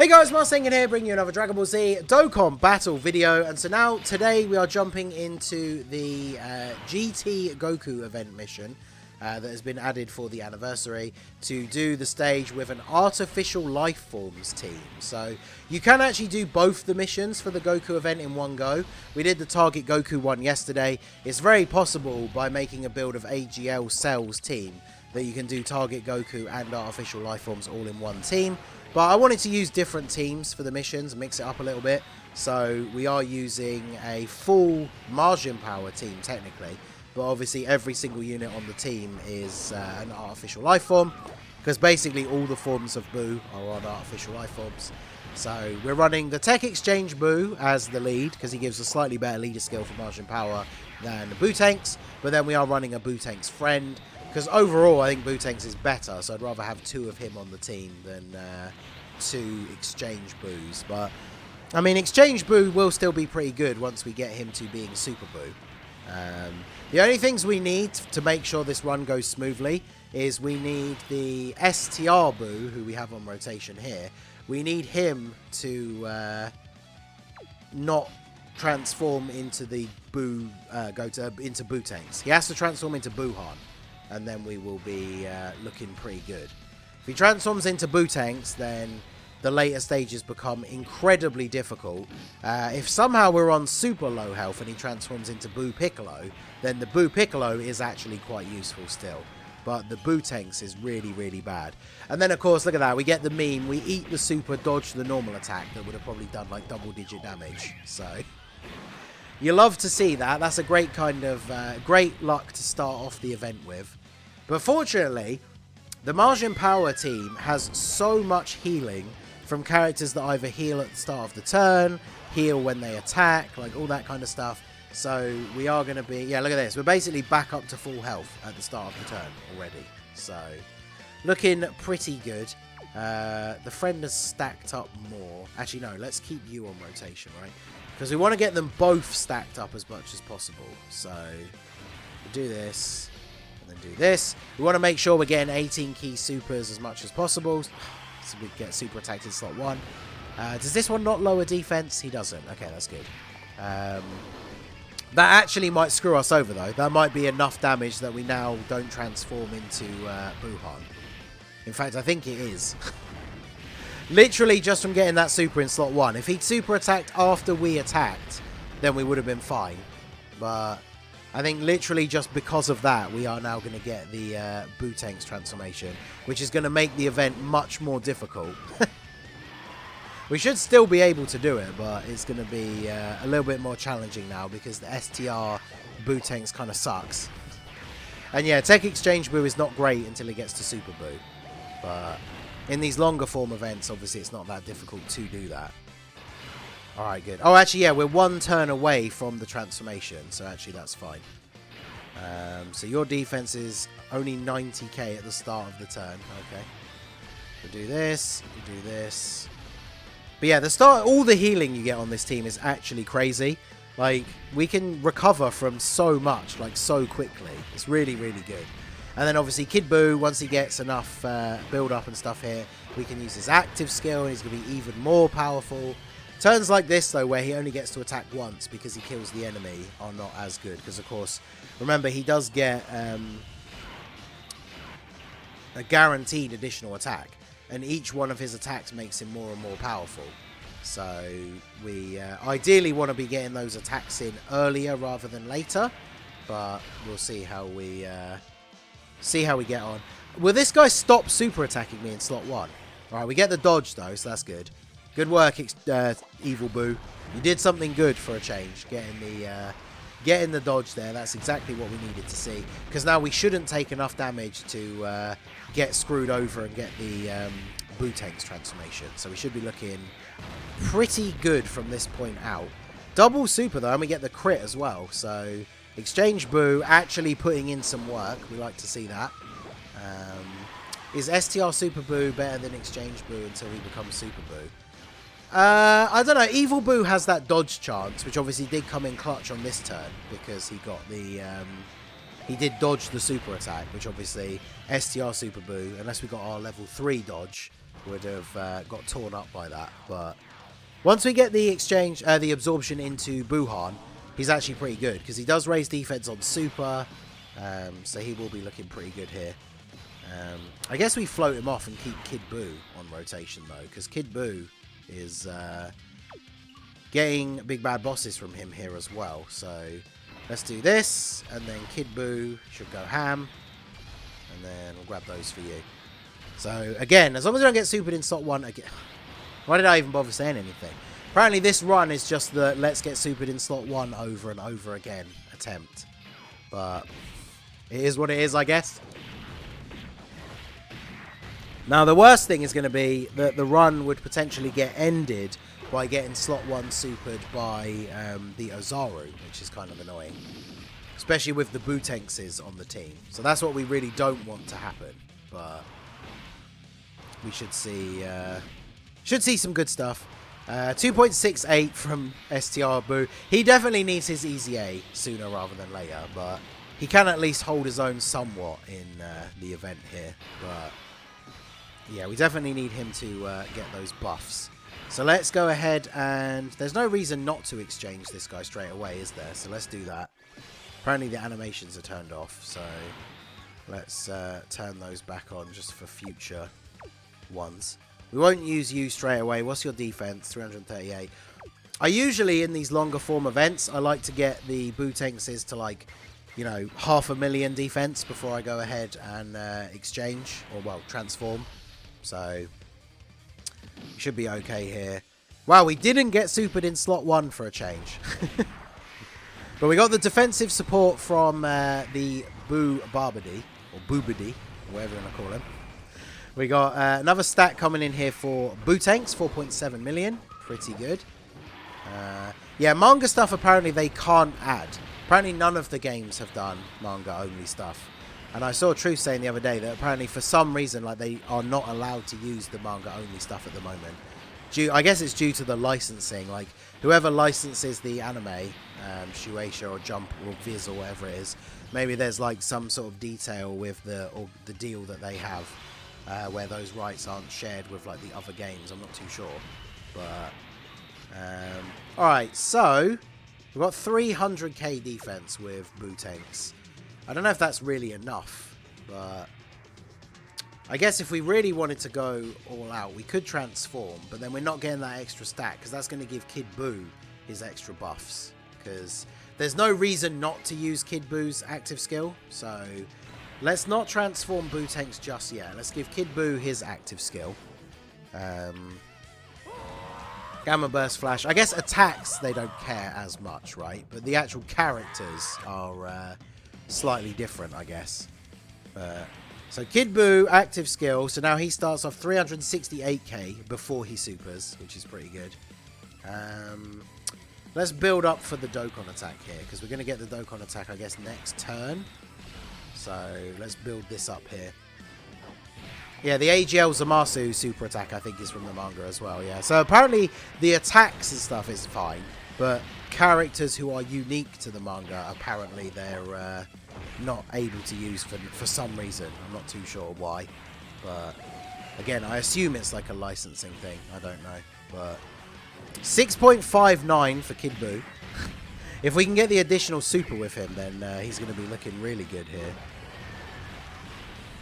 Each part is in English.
Hey guys, Marsengan here, bringing you another Dragon Ball Z Dokkan battle video. And so now, today we are jumping into the GT Goku event mission that has been added for the anniversary to do the stage with an artificial life forms team. So you can actually do both the missions for the Goku event in one go. We did the Target Goku one yesterday. It's very possible by making a build of AGL Cell's team that you can do Target Goku and artificial life forms all in one team. But I wanted to use different teams for the missions, mix it up a little bit. So we are using a full Margin Power team technically. But obviously every single unit on the team is an artificial life form. Because basically all the forms of Buu are on artificial life forms. So we're running the Tech Exchange Buu as the lead, because he gives a slightly better leader skill for Margin Power than the Buu Tanks. But then we are running a Buu Tanks friend. Because overall, I think Buu Tanks is better, so I'd rather have two of him on the team than two Exchange Buus. But, I mean, Exchange Buu will still be pretty good once we get him to being Super Buu. The only things we need to make sure this run goes smoothly is we need the STR Buu, who we have on rotation here. We need him to not transform into the Buu, into Buu Tanks. He has to transform into Buuhan. And then we will be looking pretty good. If he transforms into Buu Tanks, then the later stages become incredibly difficult. If somehow we're on super low health and he transforms into Buu Piccolo, then the Buu Piccolo is actually quite useful still. But the Buu Tanks is really, really bad. And then, of course, look at that. We get the meme. We eat the super, dodge the normal attack that would have probably done like double-digit damage. So you love to see that. That's a great kind of great luck to start off the event with. But fortunately, the Margin Power team has so much healing from characters that either heal at the start of the turn, heal when they attack, like all that kind of stuff. So we are going to be, yeah, look at this. We're basically back up to full health at the start of the turn already. So looking pretty good. The friend has stacked up more. Actually, no, let's keep you on rotation, right? Because we want to get them both stacked up as much as possible. So we'll do this. And then do this. We want to make sure we're getting 18 key supers as much as possible. So we get super attacked in slot 1. Does this one not lower defense? He doesn't. Okay, that's good. That actually might screw us over, though. That might be enough damage that we now don't transform into Buuhan. In fact, I think it is. Literally just from getting that super in slot 1. If he'd super attacked after we attacked, then we would have been fine. But I think literally just because of that, we are now going to get the Buu Tanks transformation, which is going to make the event much more difficult. We should still be able to do it, but it's going to be a little bit more challenging now because the STR Buu Tanks kind of sucks. And yeah, Tech Exchange Buu is not great until it gets to Super Buu. But in these longer form events, obviously it's not that difficult to do that. Alright, good. Oh, actually, yeah, we're one turn away from the transformation, so actually that's fine. So your defense is only 90k at the start of the turn. Okay. We'll do this, we'll do this. But yeah, all the healing you get on this team is actually crazy. Like, we can recover from so much, like, so quickly. It's really, really good. And then obviously Kid Buu, once he gets enough build-up and stuff here, we can use his active skill, and he's going to be even more powerful. Turns like this, though, where he only gets to attack once because he kills the enemy, are not as good. Because, of course, remember, he does get a guaranteed additional attack. And each one of his attacks makes him more and more powerful. So we ideally want to be getting those attacks in earlier rather than later. But we'll see how we get on. Will this guy stop super attacking me in slot 1? All right, we get the dodge, though, so that's good. Good work, Evil Buu. You did something good for a change, getting the dodge there. That's exactly what we needed to see. Because now we shouldn't take enough damage to get screwed over and get the Buu Tanks transformation. So we should be looking pretty good from this point out. Double super, though, and we get the crit as well. So Exchange Buu actually putting in some work. We like to see that. Is STR Super Buu better than Exchange Buu until he becomes Super Buu? I don't know. Evil Buu has that dodge chance, which obviously did come in clutch on this turn because he got the he did dodge the super attack, which obviously STR Super Buu, unless we got our level 3 dodge, would have got torn up by that. But once we get the exchange, the absorption into Buhan, he's actually pretty good because he does raise defense on super. So he will be looking pretty good here. I guess we float him off and keep Kid Buu on rotation though, because Kid Buu is getting big bad bosses from him here as well. So let's do this, and then Kid Buu should go ham, and then we'll grab those for you. So again, as long as we don't get supered in slot 1 again. Why did I even bother saying anything? Apparently this run is just the let's get supered in slot 1 over and over again attempt. But it is what it is, I guess. Now the worst thing is going to be that the run would potentially get ended by getting slot 1 supered by the Ozaru, which is kind of annoying. Especially with the Butenkses on the team. So that's what we really don't want to happen. But we should see some good stuff. 2.68 from STR Buu. He definitely needs his easy A sooner rather than later, but he can at least hold his own somewhat in the event here. But yeah, we definitely need him to get those buffs. So let's go ahead, and there's no reason not to exchange this guy straight away, is there? So let's do that. Apparently the animations are turned off, so let's turn those back on just for future ones. We won't use you straight away. What's your defense? 338. I usually, in these longer form events, I like to get the Butenkses to, like, you know, 500,000 defense before I go ahead and exchange, or, well, transform. So we should be okay here. Wow, we didn't get supered in slot 1 for a change. But we got the defensive support from the Buu Barbady, or Boobady, whatever you want to call him. We got another stat coming in here for Butenks, 4.7 million. Pretty good. Yeah, manga stuff apparently they can't add. Apparently none of the games have done manga-only stuff. And I saw Truth saying the other day that apparently for some reason, like, they are not allowed to use the manga-only stuff at the moment. I guess it's due to the licensing. Like, whoever licenses the anime, Shueisha or Jump or Viz or whatever it is, maybe there's like some sort of detail with the deal that they have, where those rights aren't shared with like the other games. I'm not too sure. But alright, so we've got 300k defense with Butenks. I don't know if that's really enough, but I guess if we really wanted to go all out, we could transform, but then we're not getting that extra stat, because that's going to give Kid Buu his extra buffs, because there's no reason not to use Kid Buu's active skill, so let's not transform Butenks just yet. Let's give Kid Buu his active skill. Gamma Burst Flash. I guess attacks, they don't care as much, right? But the actual characters are slightly different, I guess. So Kid Buu, active skill. So now he starts off 368k before he supers, which is pretty good. Let's build up for the Dokkan attack here, because we're going to get the Dokkan attack, I guess, next turn. So let's build this up here. Yeah, the AGL Zamasu super attack, I think, is from the manga as well, yeah. So apparently the attacks and stuff is fine, but characters who are unique to the manga, apparently they're not able to use for some reason. I'm not too sure why, but again, I assume it's like a licensing thing. I don't know, but 6.59 for Kid Buu. If we can get the additional super with him, then he's going to be looking really good here.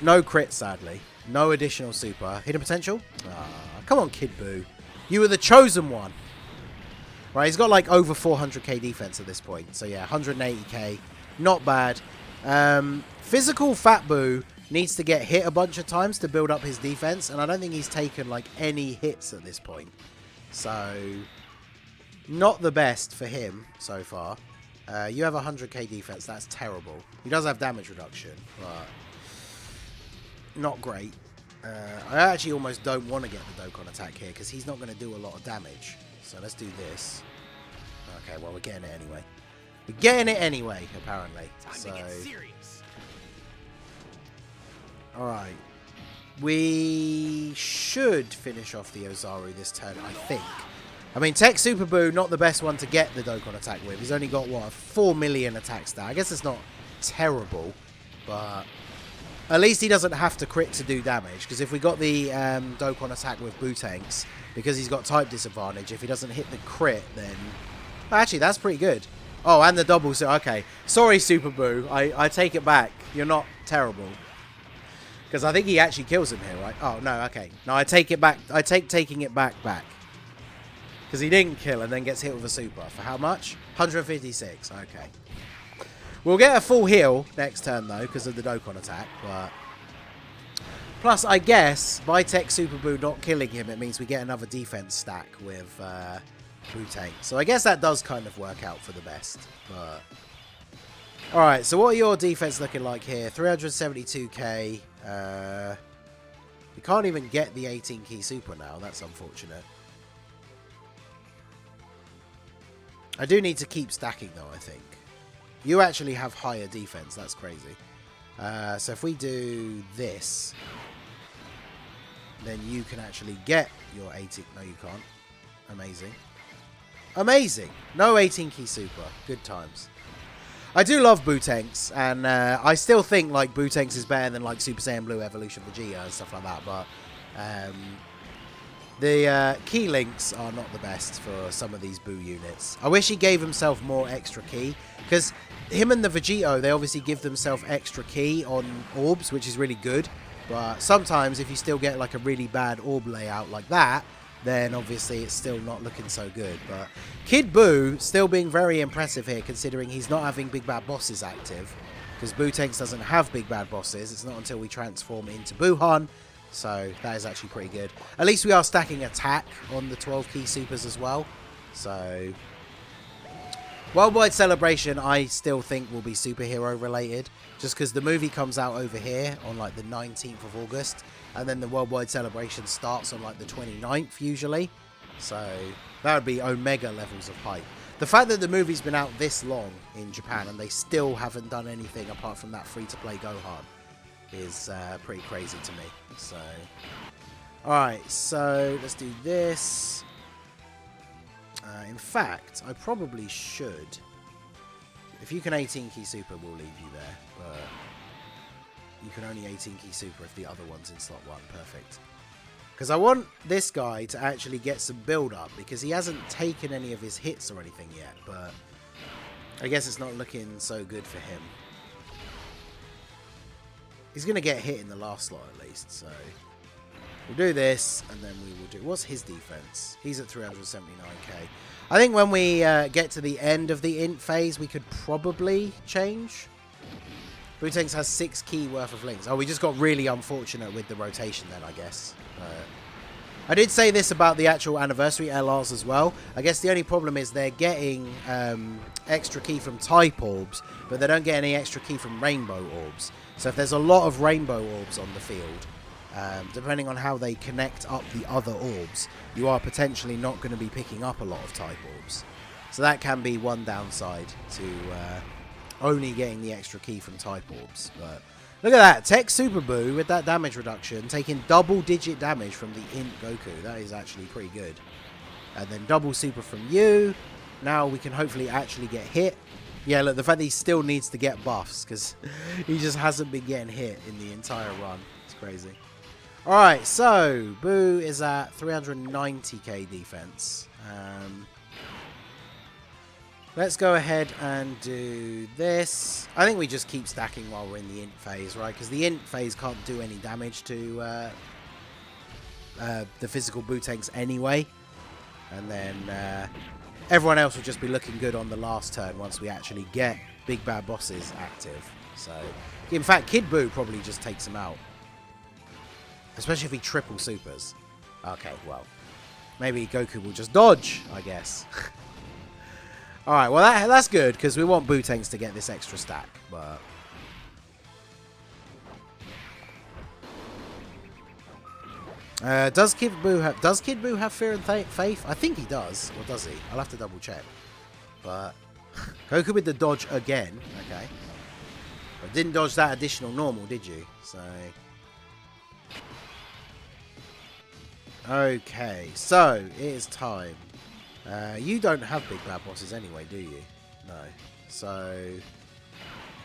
No crit, sadly. No additional super. Hidden potential? Come on, Kid Buu. You were the chosen one. Right, he's got like over 400k defense at this point. So yeah, 180k. Not bad. Physical Fat Buu needs to get hit a bunch of times to build up his defense. And I don't think he's taken like any hits at this point. So not the best for him so far. You have 100k defense. That's terrible. He does have damage reduction, but not great. I actually almost don't want to get the Dokkan attack here because he's not going to do a lot of damage. So let's do this. Okay, well, we're getting it anyway. We're getting it anyway, apparently. So, alright. We should finish off the Ozaru this turn, I think. I mean, Tech Super Buu, not the best one to get the Dokkan attack with. He's only got, what, a 4 million attack stat. I guess it's not terrible, but At least he doesn't have to crit to do damage, because if we got the Dokkan attack with Bootanks, because he's got type disadvantage, if he doesn't hit the crit, then... Actually, that's pretty good. Oh, and the double... Okay. Sorry, Super Boo. I take it back. You're not terrible. Because I think he actually kills him here, right? Oh, no, okay. No, I take it back. I take taking it back. Because he didn't kill and then gets hit with a super. For how much? 156. Okay. We'll get a full heal next turn, though, because of the Dokkan attack. But plus, I guess, by Tech Super Boo not killing him, it means we get another defense stack with Bootank. So I guess that does kind of work out for the best. But alright, so what are your defense looking like here? 372k. We can't even get the 18 key super now. That's unfortunate. I do need to keep stacking, though, I think. You actually have higher defense. That's crazy. So if we do this, then you can actually get your 18... No, you can't. Amazing. Amazing. No 18 key super. Good times. I do love Bootanks, and I still think like Bootanks is better than like Super Saiyan Blue Evolution Vegeta and stuff like that, but the key links are not the best for some of these Boo units. I wish he gave himself more extra key, because him and the Vegito, they obviously give themselves extra key on orbs, which is really good, but sometimes if you still get like a really bad orb layout like that, then obviously it's still not looking so good. But Kid Boo still being very impressive here, considering he's not having big bad bosses active, because Bootanks doesn't have big bad bosses. It's not until we transform into Boohan, so that is actually pretty good. At least we are stacking attack on the 12 key supers as well. So Worldwide Celebration I still think will be superhero related, just because the movie comes out over here on like the 19th of August, and then the Worldwide Celebration starts on like the 29th usually. So that would be Omega levels of hype. The fact that the movie's been out this long in Japan and they still haven't done anything apart from that free-to-play Gohan is pretty crazy to me. So, alright, so let's do this. In fact, I probably should. If you can 18 key super, we'll leave you there. But you can only 18 key super if the other one's in slot 1. Perfect. Because I want this guy to actually get some build up, because he hasn't taken any of his hits or anything yet. But I guess it's not looking so good for him. He's going to get hit in the last slot at least, so we'll do this, and then we will do... What's his defense? He's at 379k. I think when we get to the end of the int phase, we could probably change. Bootanks has 6 key worth of links. Oh, we just got really unfortunate with the rotation then, I guess. I did say this about the actual anniversary LRs as well. I guess the only problem is they're getting extra key from type orbs, but they don't get any extra key from rainbow orbs. So if there's a lot of rainbow orbs on the field, depending on how they connect up the other orbs, you are potentially not going to be picking up a lot of type orbs. So that can be one downside to only getting the extra key from type orbs. But look at that, Tech Super Boo with that damage reduction, taking double-digit damage from the Int Goku. That is actually pretty good. And then double super from you. Now we can hopefully actually get hit. Yeah, look, the fact that he still needs to get buffs, because he just hasn't been getting hit in the entire run. It's crazy. Alright, so Boo is at 390k defense. Let's go ahead and do this. I think we just keep stacking while we're in the int phase, right? Because the int phase can't do any damage to the physical Bootanks anyway. And then everyone else will just be looking good on the last turn once we actually get big bad bosses active. So, in fact, Kid Boo probably just takes him out. Especially if he triple supers. Okay, well, maybe Goku will just dodge, I guess. Alright, well that's good, because we want Bootanks to get this extra stack, but... Does Kid Boo have fear and faith? I think he does, or does he? I'll have to double check. But Goku with the dodge again, okay. But didn't dodge that additional normal, did you? So... Okay, so it is time. You don't have big bad bosses anyway, do you? No. So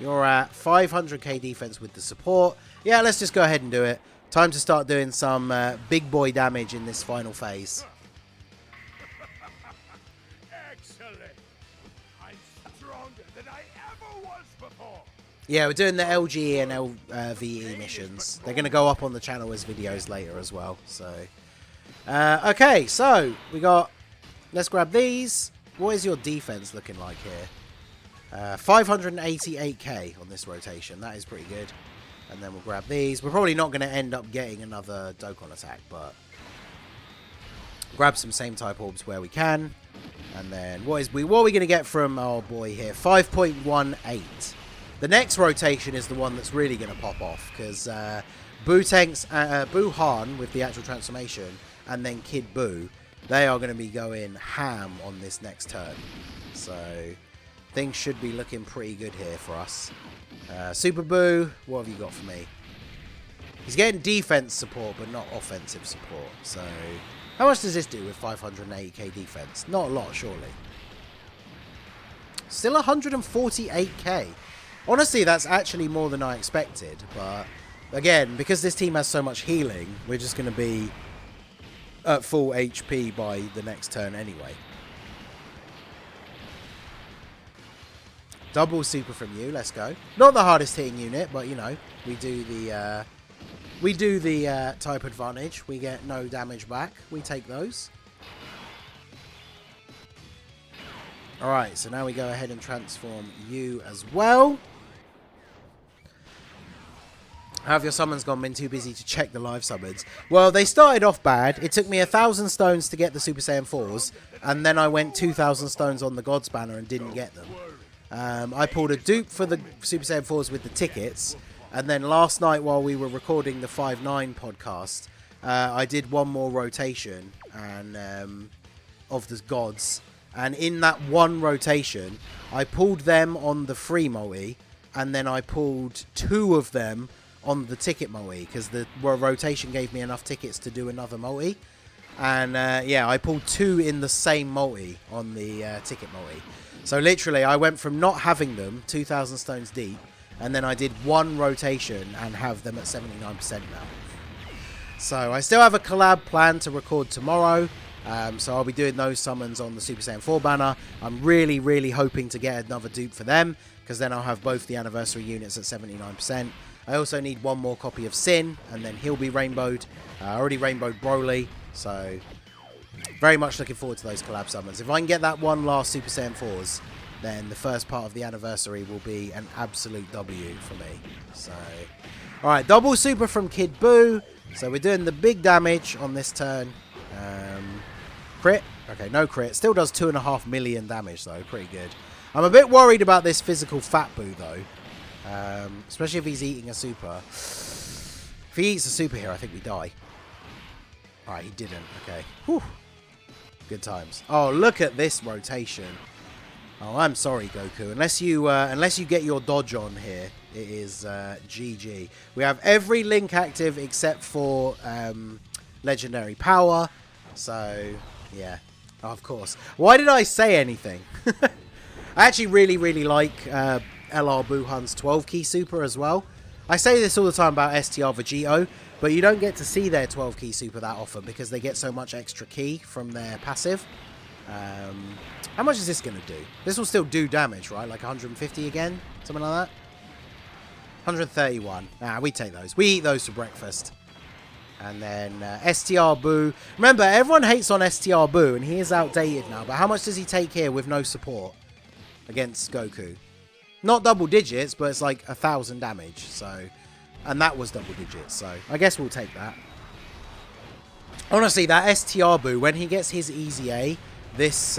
you're at 500k defense with the support. yeah, let's just go ahead and do it. Time to start doing some big boy damage in this final phase. Excellent. I'm stronger than I ever was before. Yeah, we're doing the LGE and LVE missions. They're going to go up on the channel as videos later as well. So, okay, so we got. Let's grab these. What is your defense looking like here? 588k on this rotation. That is pretty good. And then we'll grab these. We're probably not going to end up getting another Dokkan attack, but grab some same type orbs where we can. And then what are we going to get from our boy here? 5.18. The next rotation is the one that's really going to pop off because Boo Han with the actual transformation and then Kid Boo, they are going to be going ham on this next turn. So things should be looking pretty good here for us. Super Boo, what have you got for me? He's getting defense support, but not offensive support. So, how much does this do with 580k defense? Not a lot, surely. Still 148k. Honestly, that's actually more than I expected. But, again, because this team has so much healing, we're just going to be at full HP by the next turn anyway. Double super from you, let's go. Not the hardest hitting unit, but you know, we do the type advantage. We get no damage back. We take those. Alright, so now we go ahead and transform you as well. How have your summons gone? Been too busy to check the live summons. Well, they started off bad. It took me 1,000 stones to get the Super Saiyan 4s, and then I went 2,000 stones on the God's Banner and didn't get them. I pulled a dupe for the Super Saiyan 4s with the tickets, and then last night while we were recording the 5-9 podcast, I did one more rotation and of the gods, and in that one rotation, I pulled them on the free multi, and then I pulled 2 of them on the ticket multi, because the rotation gave me enough tickets to do another multi, and yeah, I pulled 2 in the same multi on the ticket multi. So literally, I went from not having them, 2,000 stones deep, and then I did one rotation and have them at 79% now. So I still have a collab planned to record tomorrow. So I'll be doing those summons on the Super Saiyan 4 banner. I'm really, really hoping to get another dupe for them, because then I'll have both the anniversary units at 79%. I also need one more copy of Sin, and then he'll be rainbowed. I already rainbowed Broly, so very much looking forward to those collab summons. If I can get that one last Super Saiyan 4s, then the first part of the anniversary will be an absolute W for me. So, alright, double super from Kid Boo. So we're doing the big damage on this turn. Crit. Okay, no crit. Still does 2.5 million damage, though. Pretty good. I'm a bit worried about this physical Fat Boo, though. Especially if he's eating a super. If he eats a super here, I think we die. Alright, he didn't. Okay. Whew. Good times. Oh, look at this rotation. Oh, I'm sorry, Goku. Unless you get your dodge on here, it is GG. We have every link active except for legendary power. So, yeah. Oh, of course. Why did I say anything? I actually really, really like LR Buhan's 12-key super as well. I say this all the time about STR Vegito, but you don't get to see their 12-key super that often because they get so much extra key from their passive. How much is this going to do? This will still do damage, right? Like 150 again? Something like that? 131. Ah, we take those. We eat those for breakfast. And then STR Boo. Remember, everyone hates on STR Boo, and he is outdated now. But how much does he take here with no support against Goku? Not double digits, but it's like 1,000 damage. So, and that was double digits. So, I guess we'll take that. Honestly, that STR Boo, when he gets his easy A, this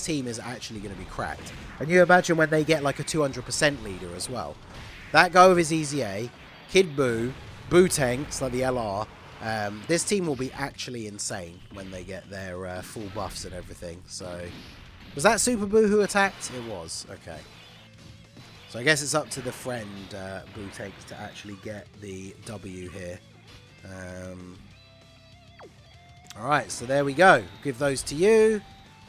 team is actually going to be cracked. And you imagine when they get like a 200% leader as well. That go with his easy A, Kid Boo, Boo tanks like the LR. This team will be actually insane when they get their full buffs and everything. So, was that Super Boo who attacked? It was. Okay. So I guess it's up to the friend Boo takes to actually get the W here. Alright, so there we go. Give those to you.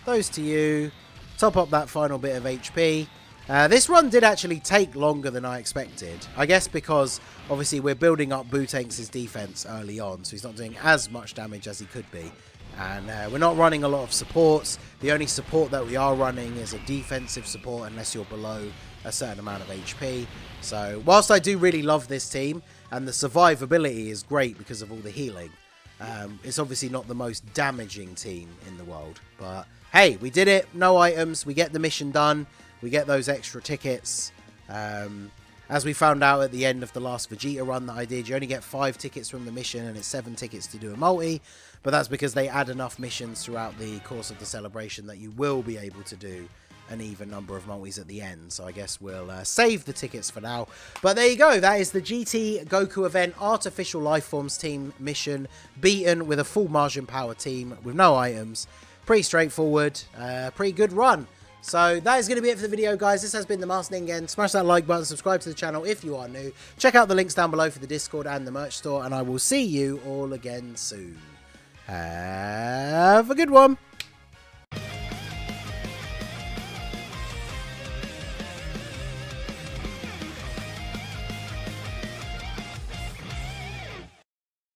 Those to you. Top up that final bit of HP. This run did actually take longer than I expected. I guess because, obviously, we're building up Bootanks' defense early on, so he's not doing as much damage as he could be. And we're not running a lot of supports. The only support that we are running is a defensive support unless you're below a certain amount of HP. So, whilst I do really love this team, and the survivability is great because of all the healing, it's obviously not the most damaging team in the world. But, hey, we did it. No items. We get the mission done. We get those extra tickets. As we found out at the end of the last Vegeta run that I did, you only get 5 tickets from the mission and it's 7 tickets to do a multi. But that's because they add enough missions throughout the course of the celebration that you will be able to do an even number of multis at the end. So I guess we'll save the tickets for now. But there you go. That is the GT Goku event Artificial Lifeforms team mission, beaten with a full Martian power team with no items. Pretty straightforward. Pretty good run. So that is going to be it for the video, guys. This has been the Master Ningen. Smash that like button, subscribe to the channel if you are new. Check out the links down below for the Discord and the merch store, and I will see you all again soon. Have a good one.